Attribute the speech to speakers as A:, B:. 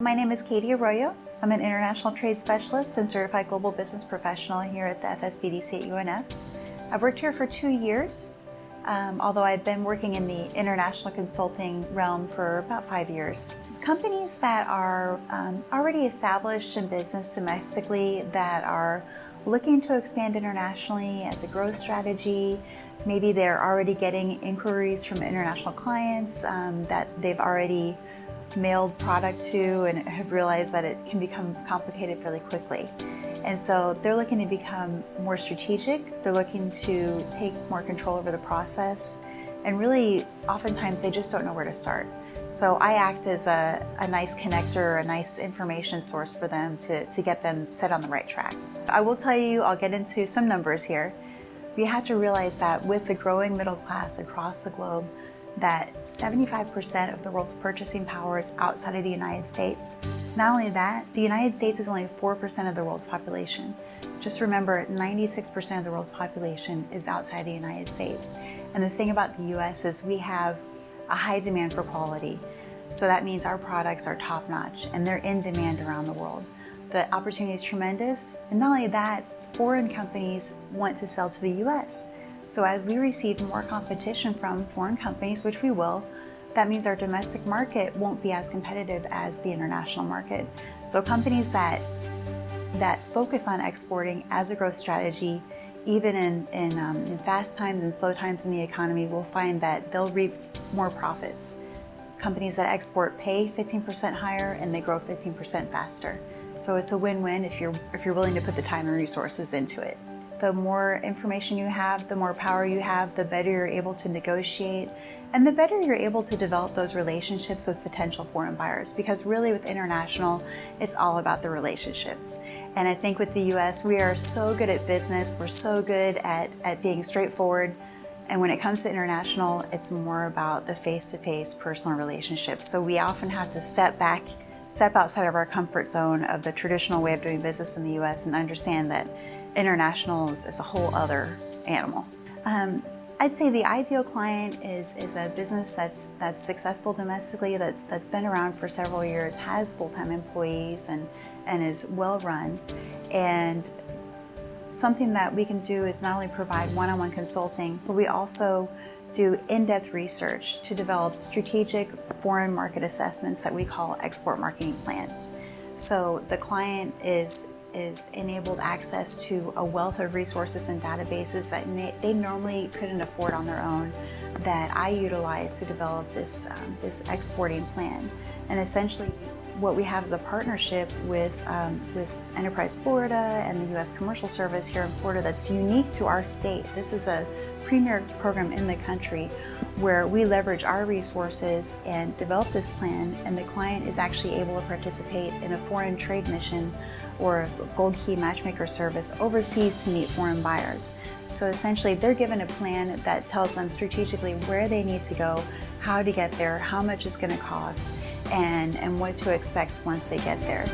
A: My name is Katie Arroyo. I'm an international trade specialist and certified global business professional here at the FSBDC at UNF. I've worked here for 2 years, although I've been working in the international consulting realm for about 5 years. Companies that are already established in business domestically that are looking to expand internationally as a growth strategy, maybe they're already getting inquiries from international clients that they've already mailed product to and have realized that it can become complicated fairly quickly. And so they're looking to become more strategic, they're looking to take more control over the process, and really oftentimes they just don't know where to start. So I act as a nice connector, a nice information source for them to get them set on the right track. I will tell you, I'll get into some numbers here. We have to realize that with the growing middle class across the globe, that 75% of the world's purchasing power is outside of the United States. Not only that, the United States is only 4% of the world's population. Just remember, 96% of the world's population is outside the United States. And the thing about the US is we have a high demand for quality. So that means our products are top-notch and they're in demand around the world. The opportunity is tremendous. And not only that, foreign companies want to sell to the US. So as we receive more competition from foreign companies, which we will, that means our domestic market won't be as competitive as the international market. So companies that focus on exporting as a growth strategy, even in fast times and slow times in the economy, will find that they'll reap more profits. Companies that export pay 15% higher and they grow 15% faster. So it's a win-win if you're willing to put the time and resources into it. The more information you have, the more power you have, the better you're able to negotiate, and the better you're able to develop those relationships with potential foreign buyers. Because really with international, it's all about the relationships. And I think with the US, we are so good at business, we're so good at being straightforward. And when it comes to international, it's more about the face-to-face personal relationships. So we often have to step outside of our comfort zone of the traditional way of doing business in the US and understand that international is a whole other animal. I'd say the ideal client is a business that's successful domestically, that's been around for several years, has full-time employees and is well run. And something that we can do is not only provide one-on-one consulting, but we also do in-depth research to develop strategic foreign market assessments that we call export marketing plans. So the client is enabled access to a wealth of resources and databases that they normally couldn't afford on their own, that I utilize to develop this exporting plan. And essentially what we have is a partnership with Enterprise Florida and the U.S. Commercial Service here in Florida that's unique to our state. This is a premier program in the country where we leverage our resources and develop this plan, and the client is actually able to participate in a foreign trade mission or a Gold Key Matchmaker service overseas to meet foreign buyers. So essentially they're given a plan that tells them strategically where they need to go, how to get there, how much it's going to cost, and what to expect once they get there.